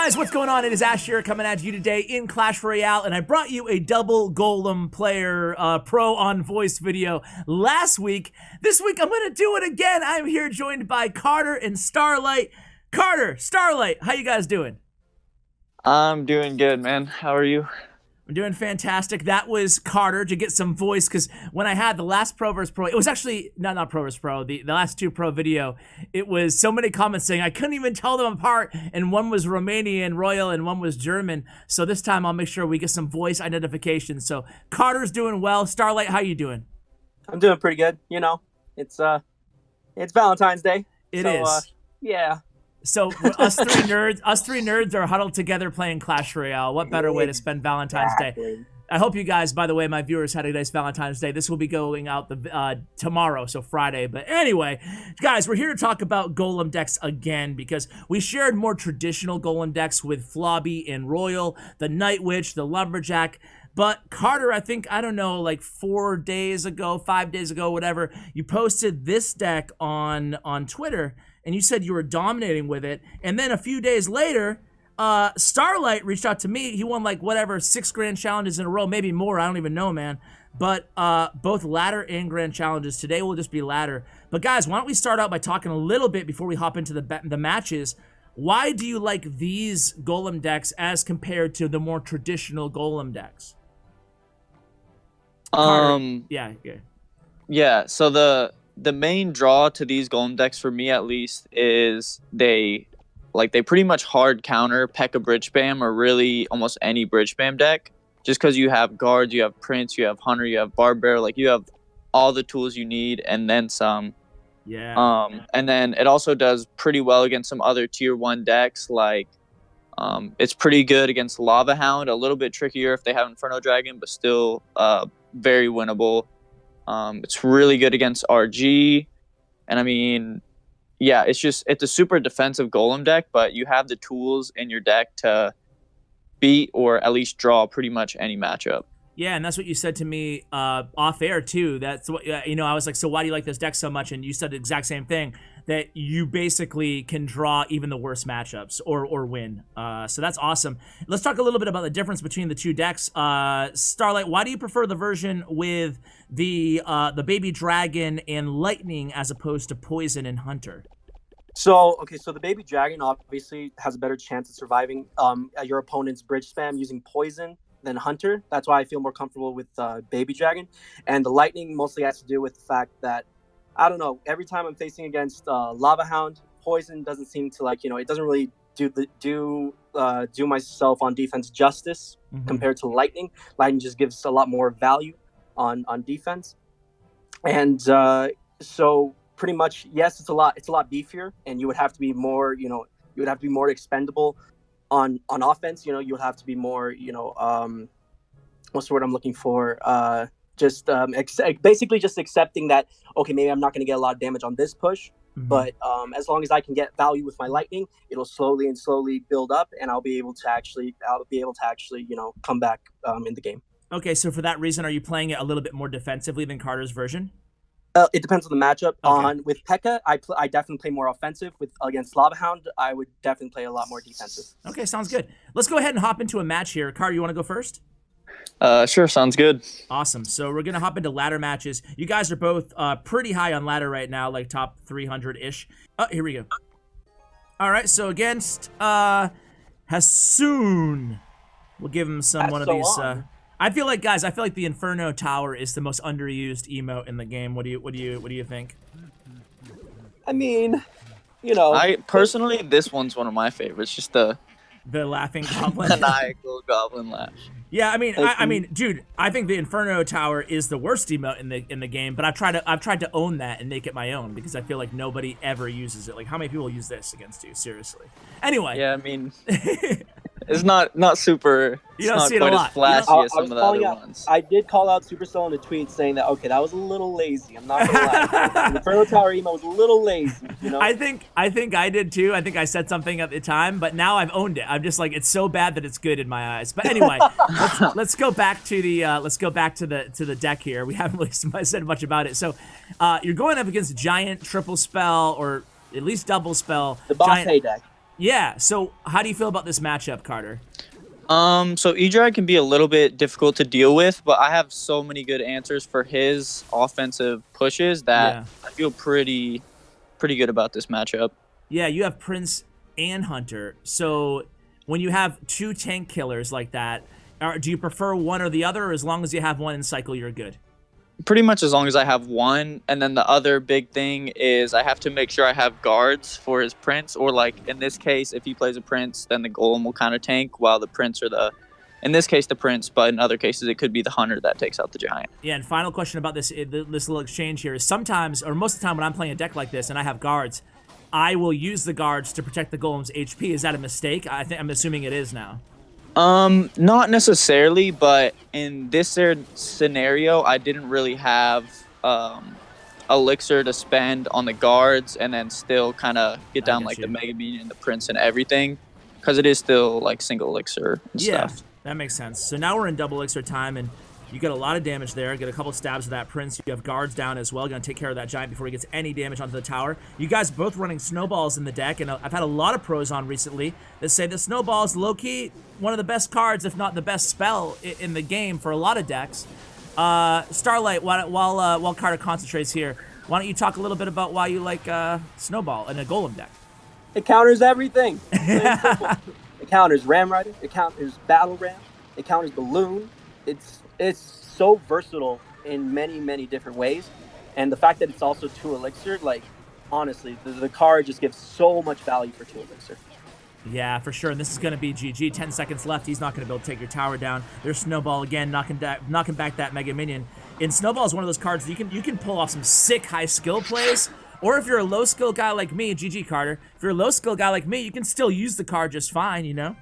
Guys, what's going on? It is Ash here coming at you today in Clash Royale, and I brought you a double Golem player pro on voice video last week. This week, I'm going to do it again. I'm here joined by Carter and Starlight. Carter, Starlight, how you guys doing? I'm doing good, man. How are you? I'm doing fantastic. That was Carter to get some voice, because when I had the last Pro vs. Pro, it was actually, not Pro vs. Pro, the last 2 Pro video, it was so many comments saying I couldn't even tell them apart, and one was Romanian Royale and one was German. So this time I'll make sure we get some voice identification. So Carter's doing well. Starlight, how you doing? I'm doing pretty good. You know, it's Valentine's Day. It is. Yeah. So us three nerds are huddled together playing Clash Royale. What better way to spend Valentine's Day? I hope you guys, by the way, my viewers had a nice Valentine's Day. This will be going out tomorrow, so Friday. But anyway, guys, we're here to talk about Golem decks again because we shared more traditional Golem decks with Flobby and Royal, the Night Witch, the Lumberjack. But Carter, I think, I don't know, like 4 days ago, 5 days ago, whatever, you posted this deck on Twitter, and you said you were dominating with it. And then a few days later, Starlight reached out to me. He won like whatever 6 grand challenges in a row, maybe more. I don't even know, man. But both ladder and grand challenges. Today will just be ladder. But guys, why don't we start out by talking a little bit before we hop into the matches. Why do you like these Golem decks as compared to the more traditional Golem decks? Yeah. So the main draw to these Golem decks for me, at least, is they pretty much hard counter PEKKA Bridge Spam or really almost any Bridge Spam deck. Just because you have guards, you have Prince, you have Hunter, you have Barbarian, like you have all the tools you need and then some. Yeah. And then it also does pretty well against some other tier 1 decks. Like it's pretty good against Lava Hound, a little bit trickier if they have Inferno Dragon, but still very winnable. It's really good against RG, and I mean, yeah, it's a super defensive Golem deck, but you have the tools in your deck to beat or at least draw pretty much any matchup. Yeah, and that's what you said to me off air too. That's what I was like, so why do you like this deck so much? And you said the exact same thing, that you basically can draw even the worst matchups or win. So that's awesome. Let's talk a little bit about the difference between the 2 decks. Starlight, why do you prefer the version with the Baby Dragon and Lightning as opposed to Poison and Hunter? So the Baby Dragon obviously has a better chance of surviving your opponent's Bridge Spam using Poison than Hunter. That's why I feel more comfortable with Baby Dragon. And the Lightning mostly has to do with the fact that, I don't know, every time I'm facing against Lava Hound, Poison doesn't seem to, like, it doesn't really do myself on defense justice compared to Lightning. Lightning just gives a lot more value on defense. And so pretty much, yes, it's a lot beefier, and you would have to be more, more expendable on offense. You would have to be more, what's the word I'm looking for? Basically just accepting that, okay, maybe I'm not going to get a lot of damage on this push, but as long as I can get value with my Lightning, it'll slowly build up, and I'll be able to actually come back in the game. Okay, so for that reason, are you playing it a little bit more defensively than Carter's version? It depends on the matchup. Okay. With PEKKA, I definitely play more offensive. Against Lava Hound, I would definitely play a lot more defensive. Okay, sounds good. Let's go ahead and hop into a match here. Carter, you want to go first? Sure, sounds good. Awesome. So we're going to hop into ladder matches. You guys are both pretty high on ladder right now, like top 300-ish. Oh, here we go. All right, so against Hassoon. We'll give him one of these. I feel like the Inferno Tower is the most underused emote in the game. What do you think? I mean, I personally, this one's one of my favorites. Just the laughing goblin, maniacal goblin laugh. Yeah, I mean, dude, I think the Inferno Tower is the worst emote in the game, but I've tried to own that and make it my own because I feel like nobody ever uses it. Like, how many people use this against you? Seriously. Anyway. Yeah, I mean, it's not super. You don't see it a lot. As flashy as some of the other ones. I did call out Supercell in a tweet saying that, okay, that was a little lazy. I'm not gonna lie. The Inferno Tower emo was a little lazy. I think I did too. I think I said something at the time, but now I've owned it. I'm just like, it's so bad that it's good in my eyes. But anyway, let's go back to the deck here. We haven't really said much about it. So you're going up against Giant Triple Spell, or at least Double Spell. The Boss Hay deck. Yeah. So how do you feel about this matchup, Carter? So E-Drag can be a little bit difficult to deal with, but I have so many good answers for his offensive pushes that Yeah. I feel pretty good about this matchup. Yeah, you have Prince and Hunter. So when you have two tank killers like that, do you prefer one or the other, or as long as you have one in cycle, you're good? Pretty much as long as I have one, and then the other big thing is I have to make sure I have guards for his prince, or like in this case, if he plays a prince, then the golem will kind of tank while the prince or in this case the prince, but in other cases it could be the hunter that takes out the giant. Yeah, and final question about this little exchange here is sometimes, or most of the time when I'm playing a deck like this and I have guards, I will use the guards to protect the golem's HP. Is that a mistake? I'm assuming it is now. Not necessarily, but in this scenario, I didn't really have elixir to spend on the guards and then still kind of get down like the Mega Bean and the Prince and everything, because it is still like single elixir and stuff. That makes sense. So now we're in double elixir time, and you get a lot of damage there. Get a couple stabs of that Prince. You have guards down as well. Going to take care of that giant before he gets any damage onto the tower. You guys both running snowballs in the deck, and I've had a lot of pros on recently that say the snowball is low-key one of the best cards, if not the best spell in the game for a lot of decks. Starlight, while Carter concentrates here, why don't you talk a little bit about why you like snowball in a golem deck? It counters everything. It counters Ram Rider. It counters Battle Ram. It counters Balloon. It's so versatile in many different ways, and the fact that it's also 2 elixir, like honestly, the card just gives so much value for 2 elixir. Yeah, for sure. And this is going to be GG. 10 seconds left. He's not going to be able to take your tower down. There's Snowball again, knocking back that Mega Minion. And Snowball is one of those cards that you can pull off some sick high skill plays. Or if you're a low skill guy like me, GG Carter, if you're a low skill guy like me, you can still use the card just fine, you know?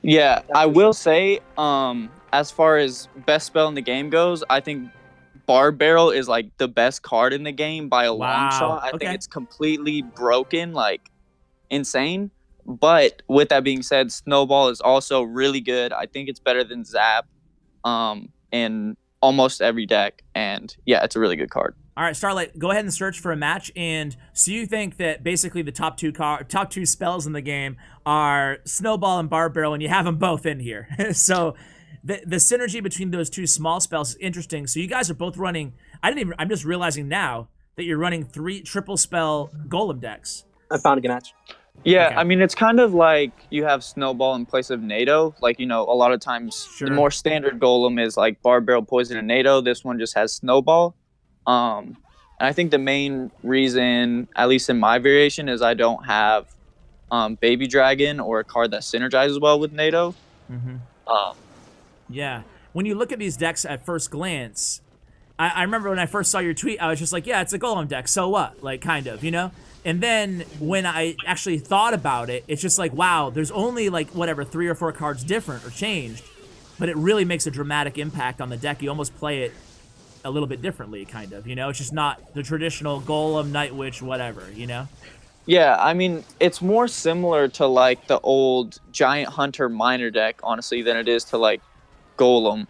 Yeah, I will say, as far as best spell in the game goes, I think Barb Barrel is like the best card in the game by a long shot. I think it's completely broken, like insane. But with that being said, Snowball is also really good. I think it's better than Zap in almost every deck. And yeah, it's a really good card. All right, Starlight, go ahead and search for a match. And so you think that basically the top two spells in the game are Snowball and Barb Barrel, and you have them both in here. So the synergy between those two small spells is interesting. So you guys are both running. I'm just realizing now that you're running 3 triple spell golem decks. I found a good match. Yeah, Okay. I mean, it's kind of like you have Snowball in place of NATO. Like, you know, a lot of times the more standard golem is like Barb Barrel, Poison, and NATO. This one just has Snowball. And I think the main reason, at least in my variation, is I don't have Baby Dragon or a card that synergizes well with NATO. Yeah. When you look at these decks at first glance, I remember when I first saw your tweet, I was just like, yeah, it's a golem deck, so what? Like, kind of, you know? And then when I actually thought about it, it's just like, wow, there's only like, whatever, 3 or 4 cards different or changed, but it really makes a dramatic impact on the deck. You almost play it a little bit differently, kind of, you know? It's just not the traditional golem, night witch, whatever, you know? Yeah, I mean, it's more similar to like the old Giant Hunter Miner deck, honestly, than it is to like Golem.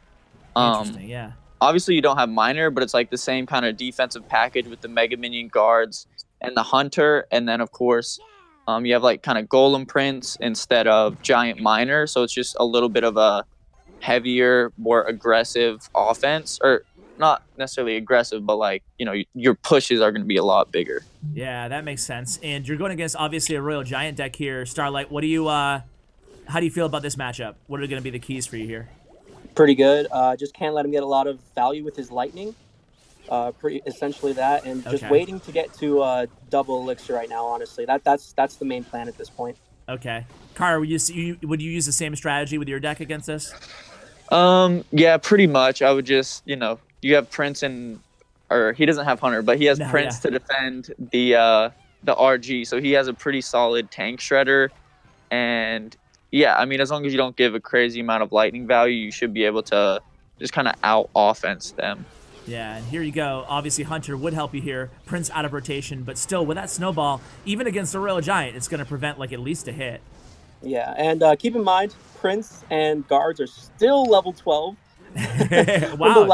Interesting, yeah. Obviously, you don't have Miner, but it's like the same kind of defensive package with the Mega Minion guards and the Hunter, and then of course, you have like kind of Golem Prince instead of Giant Miner, so it's just a little bit of a heavier, more aggressive offense, or not necessarily aggressive, but like, you know, your pushes are going to be a lot bigger. Yeah, that makes sense. And you're going against obviously a Royal Giant deck here, Starlight. What do you how do you feel about this matchup? What are going to be the keys for you here? Pretty good. Just can't let him get a lot of value with his lightning. Pretty essentially that, and just waiting to get to double elixir right now. Honestly, that's the main plan at this point. Okay, Carter, would you use the same strategy with your deck against this? Yeah, pretty much. I would just, you know, you have Prince or he doesn't have Hunter, but he has Prince to defend the RG, so he has a pretty solid tank shredder, and yeah, I mean, as long as you don't give a crazy amount of lightning value, you should be able to just kind of out offense them. Yeah, and here you go. Obviously, Hunter would help you here. Prince out of rotation, but still, with that Snowball, even against a Royal Giant, it's going to prevent, like, at least a hit. Yeah, and keep in mind, Prince and guards are still level 12. Wow. The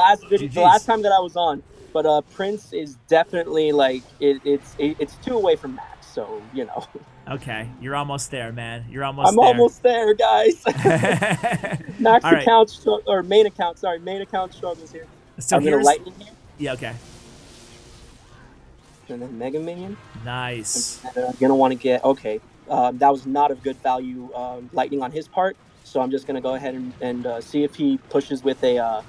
last time that I was on, But Prince is definitely like it's 2 away from max. So you know. Okay, you're almost there, man. You're almost I'm there. almost there, guys. Max All right. account or main account. Sorry, main account struggles here. So I'm gonna here's lightning here, yeah. Okay. and then Mega Minion. Nice. And I'm gonna want to get okay. That was not a good value lightning on his part. So I'm just gonna go ahead and see if he pushes with a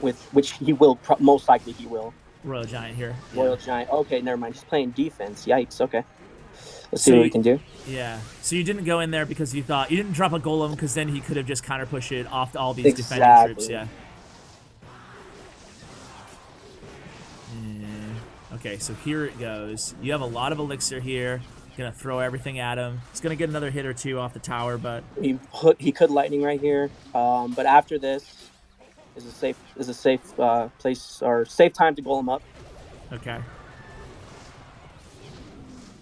with which he will most likely he will. Royal Giant here. Royal Giant. Okay, never mind. He's playing defense. Yikes. Okay. Let's see what we can do. Yeah. So you didn't go in there because you thought you didn't drop a golem because then he could have just counter pushed it off to all these defending troops. Yeah. Okay, so here it goes. You have a lot of elixir here. Gonna throw everything at him. He's gonna get another hit or two off the tower, but he could lightning right here. But after this is a safe place or safe time to golem up. Okay.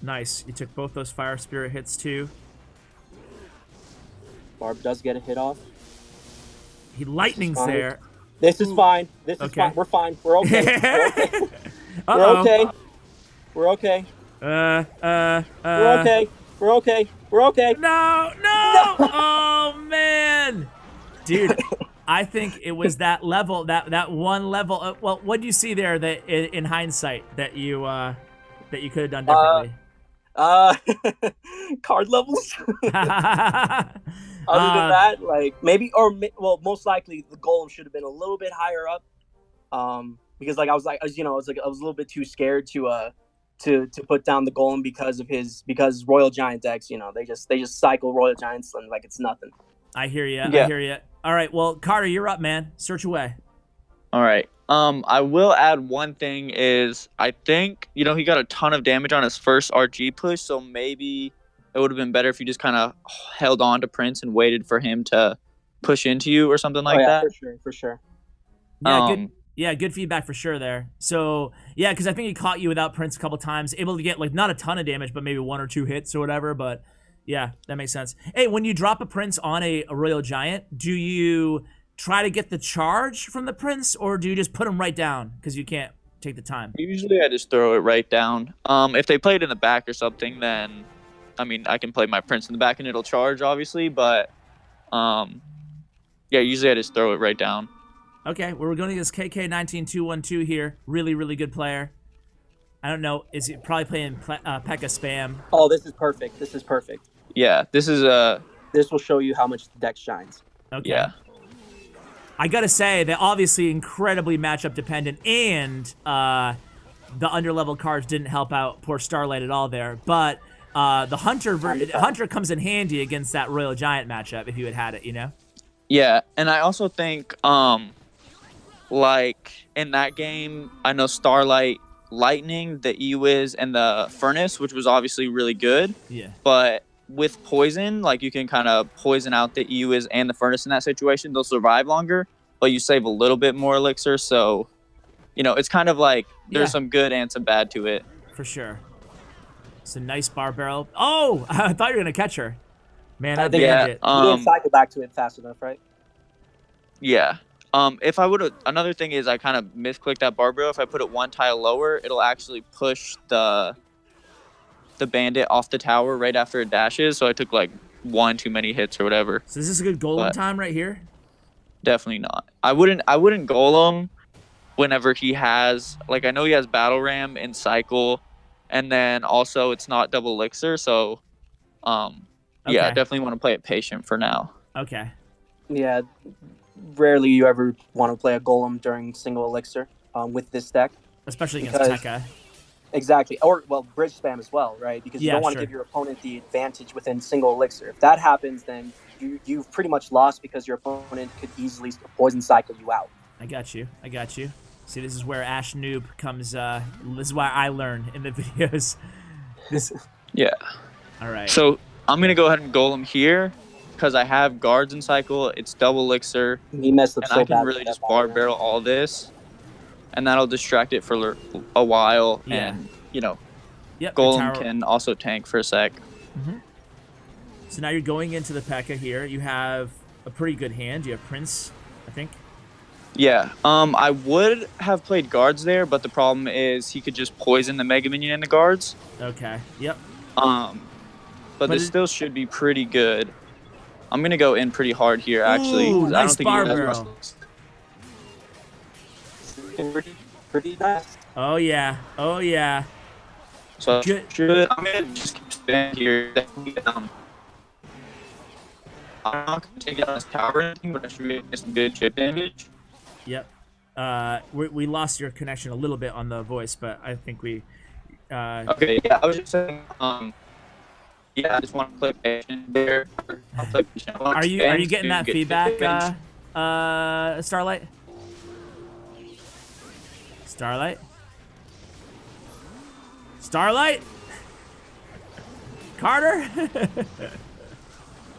Nice. You took both those fire spirit hits too. Barb does get a hit off. He lightnings there. This is fine. This is fine. We're fine. We're okay. We're okay. We're okay. We're okay. We're okay. We're okay. We're okay. No! Oh man, dude. I think it was that level, that one level. Well, what do you see there that in hindsight that you could have done differently? Card levels. Other than that, like maybe, well, most likely the golem should have been a little bit higher up. Because like I was a little bit too scared to put down the golem because Royal Giant decks, they just cycle Royal Giants and like it's nothing. I hear you. Yeah. I hear you. All right, well, Carter, you're up, man. Search away. All right. I will add one thing is I think, he got a ton of damage on his first RG push, so maybe it would have been better if you just kind of held on to Prince and waited for him to push into you or something like that. For sure. Yeah, good feedback for sure there. So, yeah, because I think he caught you without Prince a couple times, able to get, like, not a ton of damage, but maybe 1 or 2 hits or whatever, but yeah, that makes sense. Hey, when you drop a Prince on a Royal Giant, do you try to get the charge from the Prince, or do you just put him right down because you can't take the time? Usually I just throw it right down. If they play it in the back or something, then, I can play my Prince in the back and it'll charge, obviously, but, yeah, usually I just throw it right down. Okay, well, we're going to this KK19212 here. Really, really good player. I don't know. Is he probably playing PEKKA Spam? Oh, this is perfect. This is perfect. Yeah, this will show you how much the deck shines. Okay. Yeah. I gotta say, they're obviously incredibly matchup dependent, and the underlevel cards didn't help out poor Starlight at all there. But the Hunter comes in handy against that Royal Giant matchup if you had it, Yeah, and I also think, like, in that game, I know Starlight, Lightning, the E-Wiz, and the Furnace, which was obviously really good. Yeah. But with Poison, like, you can kind of poison out the E-Wiz and the Furnace in that situation. They'll survive longer, but you save a little bit more elixir. So, it's kind of like there's some good and some bad to it. For sure. It's a nice bar barrel. Oh, I thought you were going to catch her. Man, that'd be it. You didn't cycle back to it fast enough, right? Yeah. If I would have, another thing is I kind of misclicked that bar barrel. If I put it 1 tile lower, it'll actually push the bandit off the tower right after it dashes. So I took like 1 too many hits or whatever. So is this a good golem time right here? Definitely not. I wouldn't golem whenever he has, like, I know he has battle ram and cycle, and then also it's not double elixir. So, yeah, definitely want to play it patient for now. Okay. Yeah. Rarely you ever want to play a golem during single elixir with this deck. Especially against PEKKA. Exactly. Or, well, bridge spam as well, right? Because you don't want to give your opponent the advantage within single elixir. If that happens, then you've pretty much lost because your opponent could easily poison cycle you out. I got you. See, this is where Ash Noob comes. This is why I learn in the videos. Yeah. All right. So I'm going to go ahead and golem here. Because I have guards in cycle, it's double elixir, he messed up and so I can bad really just bar barrel all this, and that'll distract it for a while, and Golem can also tank for a sec. So now you're going into the PEKKA here. You have a pretty good hand. You have Prince, I think. Yeah. I would have played guards there, but the problem is he could just poison the Mega Minion and the guards. Okay. Yep. But this still should be pretty good. I'm gonna go in pretty hard here, actually. Ooh, I nice don't think bar he has barrel. Pretty nice. Oh yeah. Oh yeah. So Good. I'm gonna just keep spamming here. I'm not gonna take out his tower or anything, but I should be able to get some good chip damage. Yep. We lost your connection a little bit on the voice, but I think we. Okay. Yeah, I was just saying. Yeah, I just want to play patient there. I'll play patient. Are you getting that feedback, Starlight? Starlight? Starlight? Carter?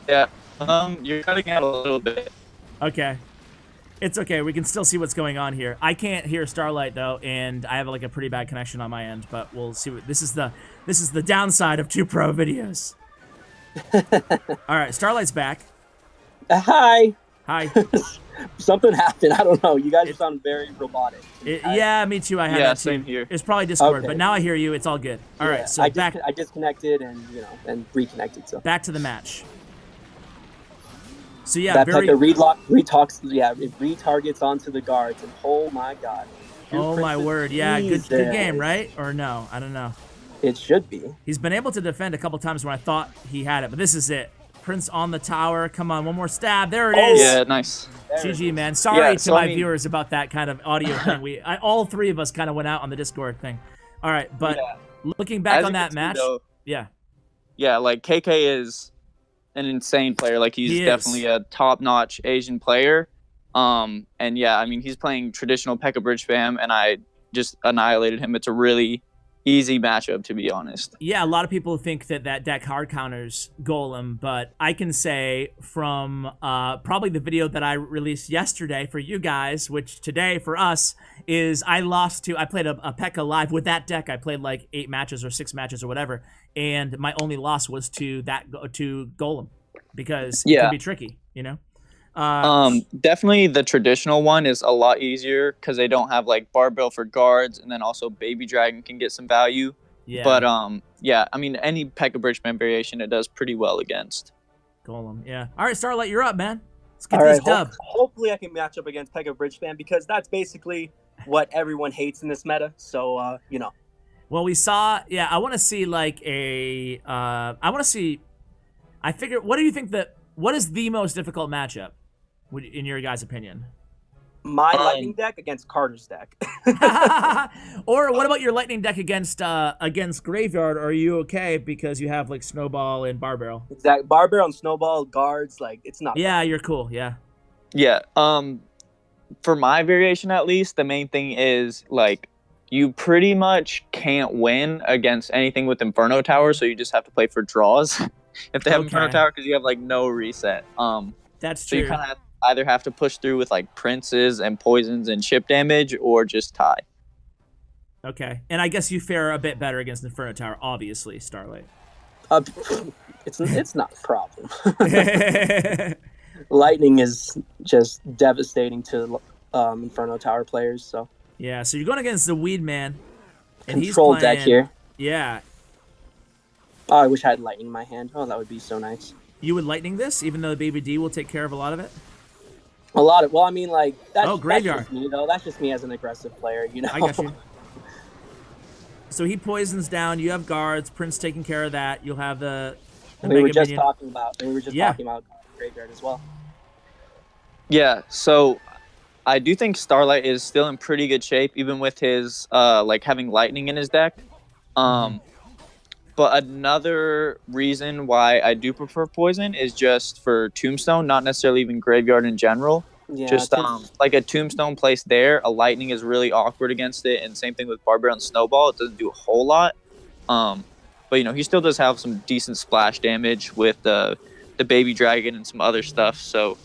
Yeah. You're cutting out a little bit. Okay. It's okay. We can still see what's going on here. I can't hear Starlight though, and I have like a pretty bad connection on my end. But we'll see. What this is the downside of 2 pro videos. All right, Starlight's back. Hi. Hi. Something happened. I don't know. You guys sound very robotic. Yeah, me too. I had that too. Same here. It's probably Discord, Okay. but now I hear you. It's all good. All right, so I back disconnected and and reconnected. So back to the match. So yeah, that very. PEKKA it retargets onto the guards, and oh my god. Oh my word! Yeah, good game, right? Or no? I don't know. It should be. He's been able to defend a couple times when I thought he had it, but this is it. Prince on the tower. Come on, one more stab. There it is. Yeah, nice. GG, man. Sorry to so, my viewers about that kind of audio thing. All 3 of us kind of went out on the Discord thing. All right, but looking back on that match, yeah, like KK is an insane player. Like he's definitely a top-notch Asian player. And yeah, I mean he's playing traditional PEKKA Bridge Spam, and I just annihilated him. It's a really easy matchup, to be honest. Yeah, a lot of people think that deck hard counters Golem, but I can say from probably the video that I released yesterday for you guys, which today for us is I played a PEKKA live with that deck. I played like 8 matches or 6 matches or whatever, and my only loss was to Golem because it can be tricky, Definitely the traditional one is a lot easier because they don't have like barbell for guards, and then also baby dragon can get some value. Yeah. But yeah, I mean any PEKKA Bridge Spam variation it does pretty well against. Golem, yeah. All right, Starlight, you're up, man. Let's get All this right, dub. Hopefully I can match up against PEKKA Bridge Spam because that's basically what everyone hates in this meta. So Well, we saw. Yeah, I want to see like a. I figure. What do you think what is the most difficult matchup, in your guys' opinion? My lightning deck against Carter's deck. Or what about your lightning deck against Graveyard? Are you okay because you have like Snowball and Bar Barrel? Exactly. Bar Barrel and Snowball guards, like it's not. Yeah, you're cool. Yeah. Yeah. For my variation at least, the main thing is like you pretty much can't win against anything with Inferno Tower, so you just have to play for draws if they have Inferno Tower because you have like no reset. That's so true. You kind of either have to push through with like princes and poisons and chip damage, or just tie. Okay, and I guess you fare a bit better against Inferno Tower, obviously, Starlight. It's not a problem. Lightning is just devastating to Inferno Tower players. So yeah, so you're going against the Weed Man, and control he's playing, deck here. Yeah. Oh, I wish I had Lightning in my hand. Oh, that would be so nice. You would Lightning this, even though Baby D will take care of a lot of it? Well, I mean, like, that's Graveyard. just me, though. That's just me as an aggressive player, I got you. So he poisons down. You have guards. Prince taking care of that. You'll have the we were just talking about Graveyard as well. Yeah, so I do think Starlight is still in pretty good shape, even with his like having lightning in his deck. But another reason why I do prefer Poison is just for Tombstone, not necessarily even Graveyard in general. Yeah, just like a Tombstone placed there, a Lightning is really awkward against it, and same thing with Barbarian and Snowball. It doesn't do a whole lot. But he still does have some decent splash damage with the Baby Dragon and some other stuff. So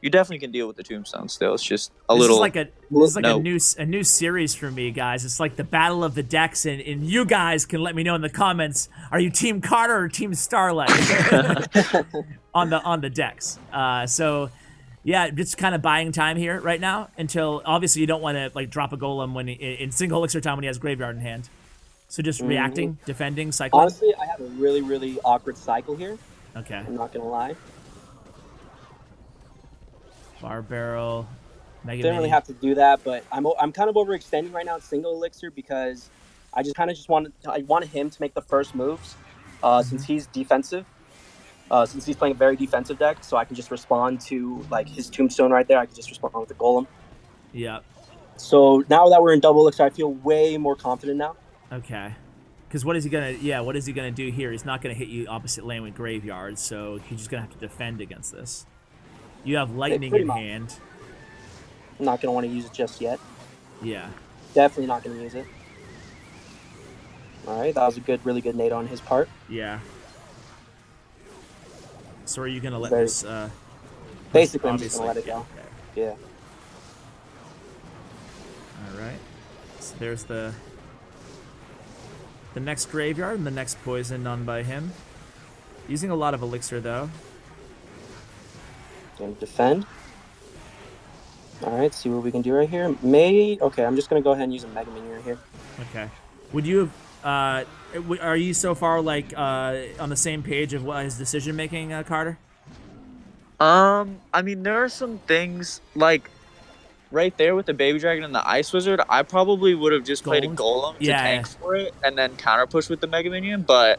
you definitely can deal with the Tombstone still. It's just a little. This is like a new series for me, guys. It's like the battle of the decks, and you guys can let me know in the comments. Are you Team Carter or Team Starlight on the decks? So Yeah, just kind of buying time here right now until obviously you don't want to like drop a golem when in single elixir time when he has graveyard in hand. So just reacting, defending, cycling. Honestly, I have a really, really awkward cycle here. Okay. I'm not gonna lie. Bar barrel. Mega Didn't really Mini. have to do that, but I'm kind of overextending right now in single elixir because I just wanted him to make the first moves, since he's defensive. Since he's playing a very defensive deck, so I can just respond to like his tombstone right there. I can just respond with the golem. Yep. So now that we're in double elixir, I feel way more confident now. Okay. Because what is he gonna? Yeah, what is he gonna do here? He's not gonna hit you opposite lane with graveyard, so he's just gonna have to defend against this. You have lightning in hand. I'm not gonna want to use it just yet. Yeah. Definitely not gonna use it. All right, that was a really good nade on his part. Yeah. So are you gonna let Very- this? Basically, I'm just gonna let it go. Okay. Yeah. All right. So there's the next graveyard and the next poison done by him. Using a lot of elixir though. Gonna defend. All right, see what we can do right here. Okay, I'm just gonna go ahead and use a Mega Minion right here. Okay. Would you are you so far like on the same page of what his decision making, Carter? I mean, there are some things like right there with the Baby Dragon and the Ice Wizard. I probably would have just played a Golem to tank for it and then counter push with the Mega Minion. But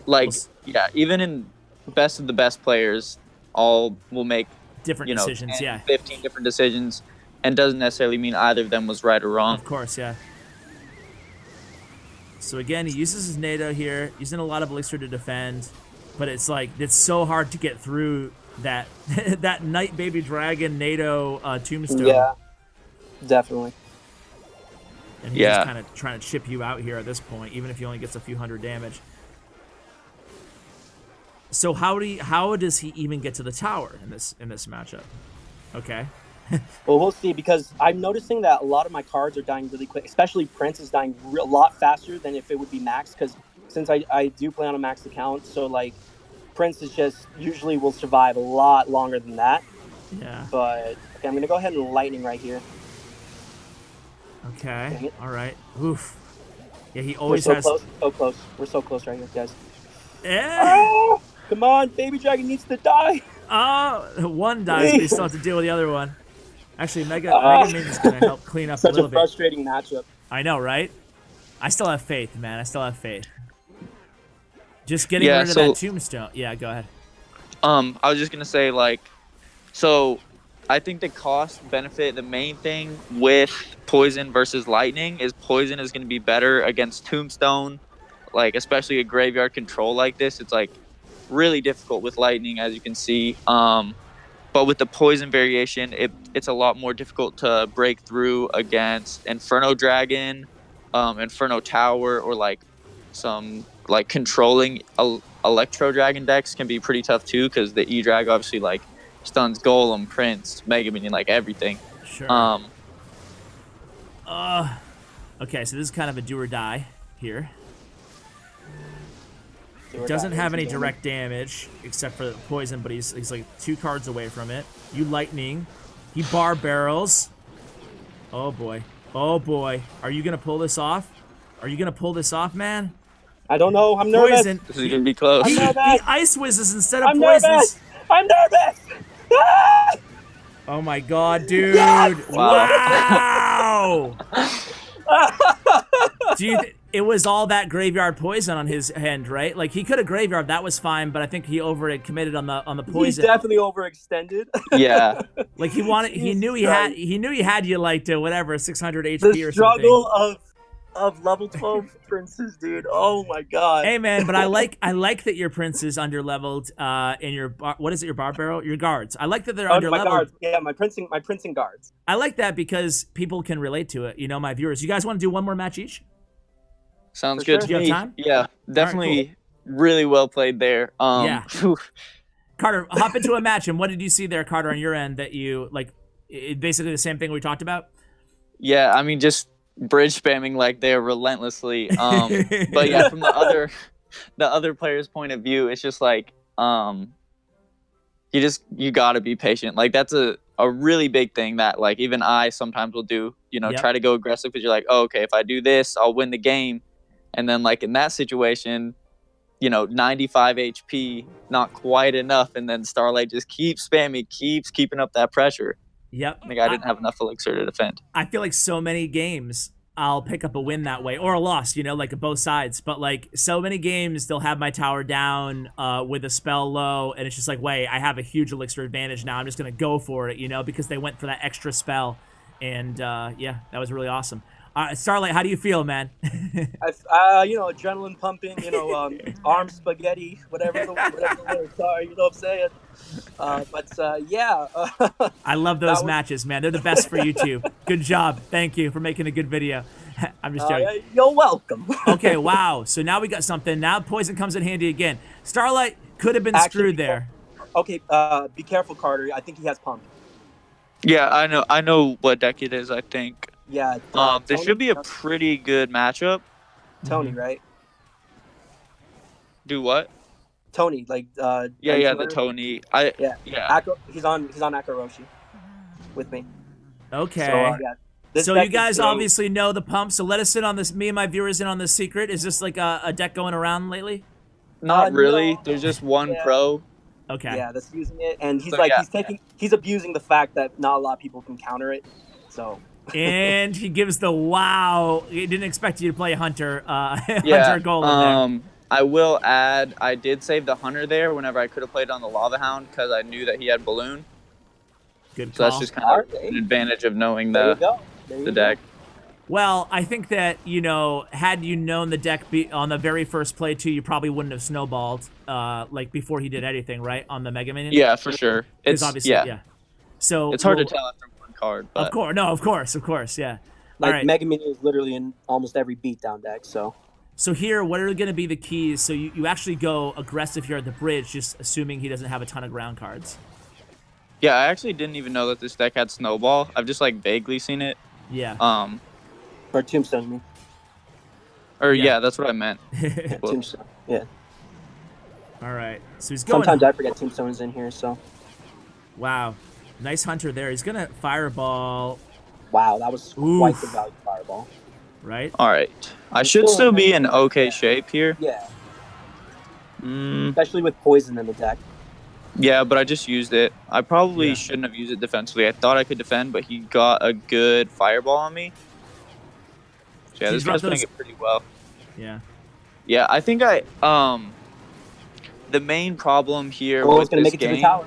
like, yeah, even in best of the best players, all will make Different decisions, 10, 15 different decisions, and doesn't necessarily mean either of them was right or wrong. Of course, yeah. So again, he uses his NATO here, using a lot of elixir to defend, but it's like it's so hard to get through that that Night Baby Dragon NATO tombstone. Yeah, definitely. And he's just kind of trying to chip you out here at this point, even if he only gets a few hundred damage. So how does he even get to the tower in this matchup? Okay. Well, we'll see, because I'm noticing that a lot of my cards are dying really quick, especially Prince is dying a lot faster than if it would be max, because since I do play on a max account, so like Prince is just usually will survive a lot longer than that. Yeah. But okay, I'm gonna go ahead and lightning right here. Okay. All right. Oof. Yeah, he always We're has. so close. We're so close right here, guys. Yeah. Oh, come on, Baby Dragon needs to die. Oh, one dies, but you still have to deal with the other one. Actually, Mega Minion's gonna help clean up a little bit. Such a frustrating matchup. I know, right? I still have faith, man. I still have faith. Just getting rid of that tombstone. Yeah, go ahead. I was just gonna say, like, so I think the cost benefit, the main thing with poison versus lightning is poison is gonna be better against tombstone, like especially a graveyard control like this. It's like really difficult with lightning, as you can see. But with the poison variation, it's a lot more difficult to break through against Inferno Dragon, Inferno Tower, or like some like controlling Electro Dragon decks can be pretty tough too, because the E-Drag obviously like stuns Golem, Prince, Mega Minion, like everything. Sure. Okay, so this is kind of a do or die here. It doesn't have any direct damage except for the poison, but he's like 2 cards away from it. You lightning. He bar barrels. Oh boy. Oh boy. Are you gonna pull this off? Are you gonna pull this off, man? I don't know. I'm nervous. Poison. This is gonna be close. He ice whizzes instead of I'm poisons. nervous. I'm nervous. Ah! Oh my god, dude! Yes! Wow! It was all that graveyard poison on his hand, right? Like he could have graveyard, that was fine, but I think he committed on the poison. He definitely overextended. Yeah. Like he knew he had you like to whatever 600 HP or something. The struggle of level 12 princes, dude. Oh my god. Hey man, but I like that your prince is under leveled in your what is it, your bar barrel? Your guards. I like that they're under leveled. Guards. Yeah, my princing guards. I like that because people can relate to it, my viewers. You guys want to do one more match each? Sounds For good sure. to me. Do you have time? Yeah, definitely. Right, Really well played there. Yeah. Carter, hop into a match, and what did you see there, Carter, on your end that you like? Basically the same thing we talked about. Yeah, I mean, just bridge spamming like there relentlessly. But yeah, from the other player's point of view, it's just like you gotta be patient. Like that's a really big thing that like even I sometimes will do. You know, Yep. try to go aggressive because you're like, oh, okay, if I do this, I'll win the game. And then like in that situation, you know, 95 HP, not quite enough, and then Starlight just keeps spamming, keeps keeping up that pressure. Yep. Like I didn't have enough elixir to defend. I feel like so many games I'll pick up a win that way or a loss, you know, like both sides. But like so many games, they'll have my tower down with a spell low, and it's just like, wait, I have a huge elixir advantage now. I'm just gonna go for it, you know, because they went for that extra spell, and yeah, that was really awesome. Starlight, how do you feel, man? You know, adrenaline pumping, you know, arm spaghetti, whatever the lyrics are, you know what I'm saying? Yeah. I love those matches, man. They're the best for YouTube. Good job. Thank you for making a good video. I'm just joking. You're welcome. Okay, wow. So now we got something. Now Poison comes in handy again. Starlight could have been screwed there. Okay, be careful, Carter. I think he has pump. Yeah, I know what deck it is, I think. Yeah. This should be a pretty good matchup. Tony, right? Do what? Tony, like Yeah, the Tony. Yeah. He's on Akaroshi with me. Okay. So, So you guys obviously know the pump. So let us in on this. Me and my viewers in on this secret. Is this like a deck going around lately? Not really. No. There's just one pro. Okay. Yeah, that's using it, and he's So, he's abusing the fact that not a lot of people can counter it. So. And he gives the wow. He didn't expect you to play Hunter. Yeah. Hunter Golem there. I will add, I did save the Hunter there whenever I could have played on the Lava Hound because I knew that he had Balloon. Good So call. that's just kind of an advantage of knowing the deck. Well, I think that, you know, had you known the deck on the very first play too, you probably wouldn't have snowballed like before he did anything, right? On the Mega Minion? Yeah, for sure. It's obviously, yeah. So it's hard to tell after one card, but of course, yeah. Like All right. Mega Minion is literally in almost every beatdown deck, so. So here, what are going to be the keys? So you actually go aggressive here at the bridge, just assuming he doesn't have a ton of ground cards. Yeah, I actually didn't even know that this deck had Snowball. I've just like vaguely seen it. Yeah. Or Tombstone, you mean? Or yeah, that's what I meant. Tombstone, yeah. All right. So he's going. Sometimes I forget Tombstone is in here, so. Wow. Nice Hunter there. He's going to Fireball. Wow, that was quite the value Fireball. Right? All right. I should still be in okay shape here. Yeah. Especially with Poison in the deck. Yeah, but I just used it. I probably shouldn't have used it defensively. I thought I could defend, but he got a good Fireball on me. So yeah, this guy's playing it pretty well. Yeah. Yeah, I think the main problem here with gonna this make it game. to the tower.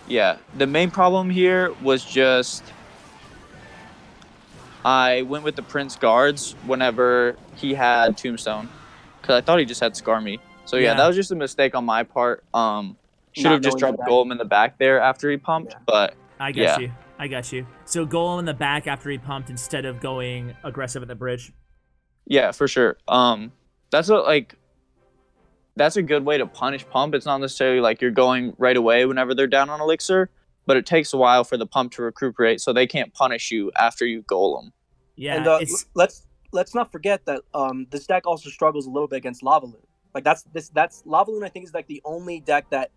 Yeah, the main problem here was just I went with the Prince guards whenever he had Tombstone, because I thought he just had Scar Me. So yeah, that was just a mistake on my part. Should have just dropped Golem in the back there after he pumped, but I got you. I got you. So Golem in the back after he pumped instead of going aggressive at the bridge. Yeah, for sure. That's a good way to punish pump. It's not necessarily like you're going right away whenever they're down on elixir, but it takes a while for the pump to recuperate, so they can't punish you after you Golem. Yeah, and let's not forget that this deck also struggles a little bit against Lava Loon. Like that's Lava Loon. I think is like the only deck that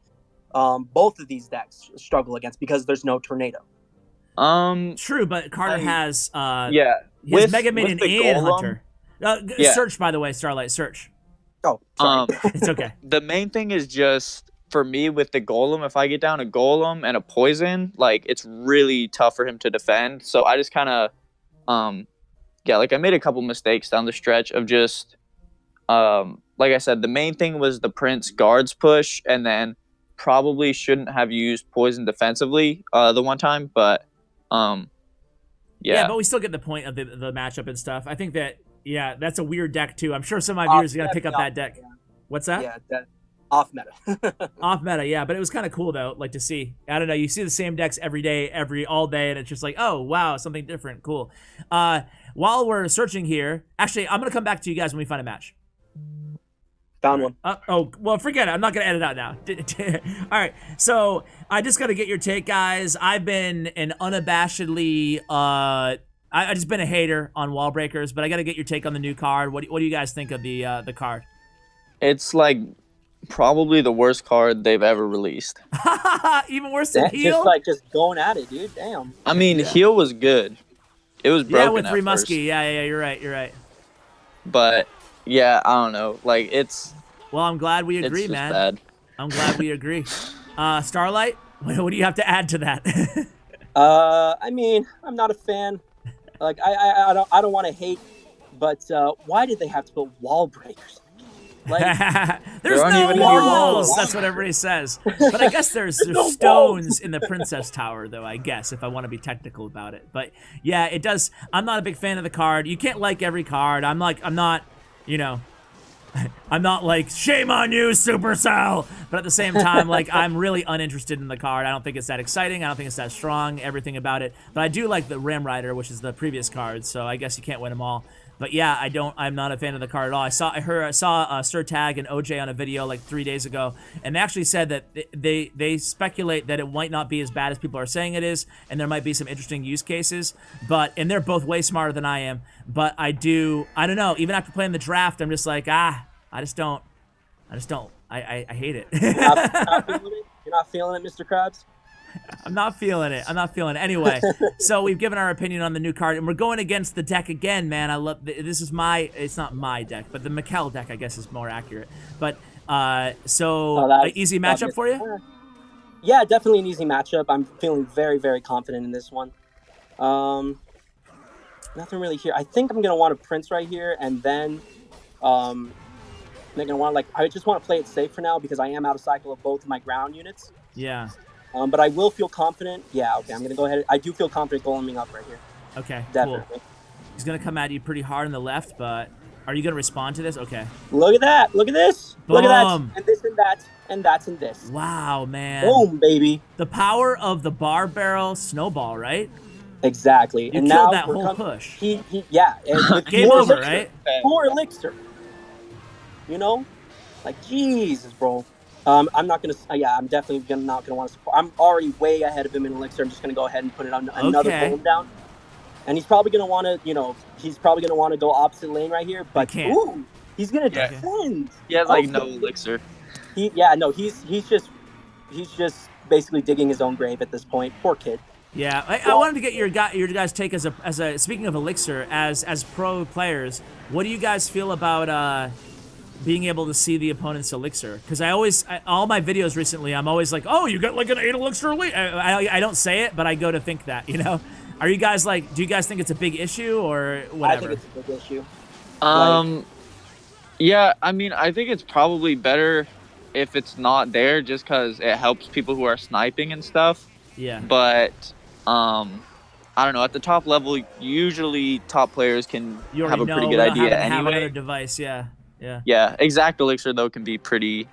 both of these decks struggle against because there's no tornado. True, but Carter has with Mega Minion and Golem, Hunter. Search, by the way, Starlight, search. Oh, sorry. It's okay. The main thing is just for me with the Golem, if I get down a Golem and a Poison, like it's really tough for him to defend. So I just kind of like I made a couple mistakes down the stretch of just like I said, the main thing was the Prince guards push, and then probably shouldn't have used Poison defensively the one time, but yeah, but we still get the point of the matchup and stuff. I think that that's a weird deck too. I'm sure some of my viewers are gonna pick up that deck. Yeah. What's that? Yeah, that off meta. Off meta, yeah, but it was kind of cool though, like to see. I don't know, you see the same decks every day, all day, and it's just like, oh wow, something different, cool. While we're searching here, actually, I'm gonna come back to you guys when we find a match. Found one. Well, forget it. I'm not going to edit out now. All right. So I just got to get your take, guys. I've been an unabashedly, I just been a hater on Wall Breakers, but I got to get your take on the new card. What do you guys think of the card? It's like probably the worst card they've ever released. Even worse than Just Heal? just going at it, dude. Damn. I mean, Heal was good. It was broken Yeah, with at Three first. Muskie. Yeah, you're right. But yeah, I don't know. Like it's Well, I'm glad we agree, just man. bad. I'm glad we agree. Starlight, what do you have to add to that? I mean, I'm not a fan. Like I don't want to hate, but why did they have to put wall breakers? Like There's aren't no even any walls. walls. That's what everybody says. But I guess there's no stones in the Princess Tower, though. I guess if I want to be technical about it. But yeah, it does. I'm not a big fan of the card. You can't like every card. I'm not, you know. I'm not like, shame on you, Supercell. But at the same time, like, I'm really uninterested in the card. I don't think it's that exciting. I don't think it's that strong, everything about it. But I do like the Ram Rider, which is the previous card, so I guess you can't win them all. But yeah, I'm not a fan of the card at all. I saw Sir Tag and OJ on a video like 3 days ago, and they actually said that they speculate that it might not be as bad as people are saying it is, and there might be some interesting use cases. And they're both way smarter than I am. But I don't know. Even after playing the draft, I'm just like, I just don't. I hate it. You're not feeling it, Mr. Krabs? I'm not feeling it. Anyway, so we've given our opinion on the new card, and we're going against the deck again, man. I love this. Is it's not my deck, but the Mikkel deck, I guess, is more accurate. But an easy matchup for you? Yeah, definitely an easy matchup. I'm feeling very, very confident in this one. Nothing really here. I think I'm gonna want a Prince right here, and then I'm gonna want I just want to play it safe for now because I am out of cycle of both of my ground units. Yeah. But I will feel confident. Yeah, okay, I'm going to go ahead. I do feel confident goleming up right here. Okay, definitely. Cool. He's going to come at you pretty hard on the left, but are you going to respond to this? Okay. Look at that. Look at this. Boom. Look at that. And this and that. And that's and this. Wow, man. Boom, baby. The power of the bar barrel snowball, right? Exactly. You and killed now that whole push. Yeah. And Game over, right? 4 elixir. You know? Like, Jesus, bro. I'm not gonna. Yeah, I'm definitely not gonna want to support. I'm already way ahead of him in elixir. I'm just gonna go ahead and put it on another golem down. And he's probably gonna want to, he's probably gonna want to go opposite lane right here. But ooh, he's gonna defend. He has like no elixir. He's just basically digging his own grave at this point. Poor kid. Yeah, I wanted to get your guys' take as a speaking of elixir as pro players. What do you guys feel about being able to see the opponent's elixir? Because all my videos recently, I'm always like, oh, you got like an 8 elixir elite. I don't say it, but I go to think that, Are you guys like, do you guys think it's a big issue or whatever? I think it's a big issue. Yeah, I mean, I think it's probably better if it's not there just because it helps people who are sniping and stuff. Yeah. But, I don't know, at the top level, usually top players can have a pretty good idea anyway. Have another device, yeah. Yeah, exact elixir though can be pretty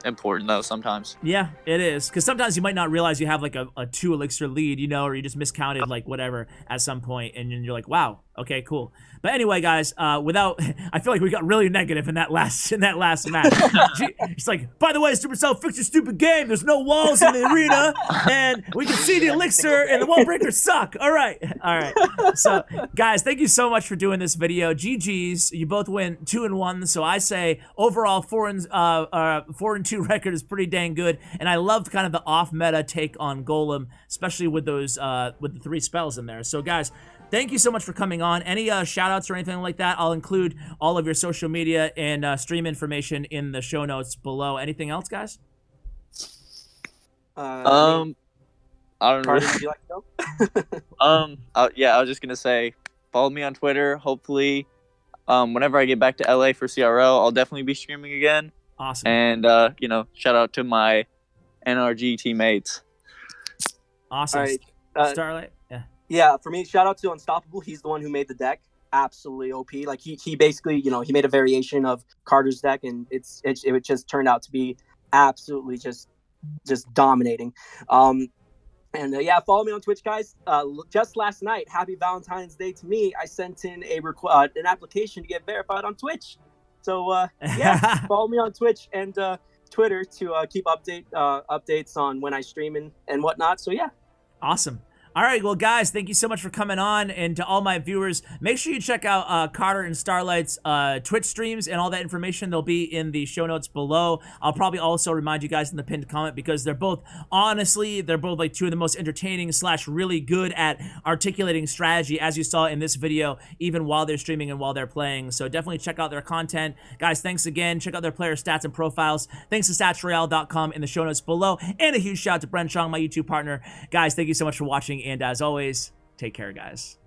important though sometimes. Yeah, it is, because sometimes you might not realize you have like a 2 elixir lead, or you just miscounted like whatever at some point, and you're like, wow, okay, cool. But anyway, guys, I feel like we got really negative in that last match. It's like, by the way, Supercell, fix your stupid game. There's no walls in the arena, and we can see the elixir, and the wall breakers suck. All right. So, guys, thank you so much for doing this video. GGs, you both win 2-1. So I say overall 4-2 record is pretty dang good, and I loved kind of the off-meta take on Golem, especially with those with the 3 spells in there. So, guys, thank you so much for coming on. Any shout-outs or anything like that? I'll include all of your social media and stream information in the show notes below. Anything else, guys? I don't know. Would you like to go? Yeah, I was just gonna say, follow me on Twitter. Hopefully, whenever I get back to LA for CRO, I'll definitely be streaming again. Awesome. And shout out to my NRG teammates. Awesome. All right. Starlight. Yeah. Yeah, for me, shout out to Unstoppable. He's the one who made the deck. Absolutely OP. Like he basically, he made a variation of Carter's deck, and it just turned out to be absolutely just dominating. Yeah, follow me on Twitch, guys. Just last night, happy Valentine's Day to me. I sent in an application to get verified on Twitch. So yeah, follow me on Twitch and Twitter to keep updates on when I stream and whatnot. So yeah. Awesome. All right, well, guys, thank you so much for coming on. And to all my viewers, make sure you check out Carter and Starlight's Twitch streams, and all that information. They'll be in the show notes below. I'll probably also remind you guys in the pinned comment, because they're both, honestly, they're both like two of the most entertaining / really good at articulating strategy, as you saw in this video, even while they're streaming and while they're playing. So definitely check out their content. Guys, thanks again. Check out their player stats and profiles. Thanks to statsroyale.com in the show notes below. And a huge shout out to Bren Chong, my YouTube partner. Guys, thank you so much for watching. And as always, take care, guys.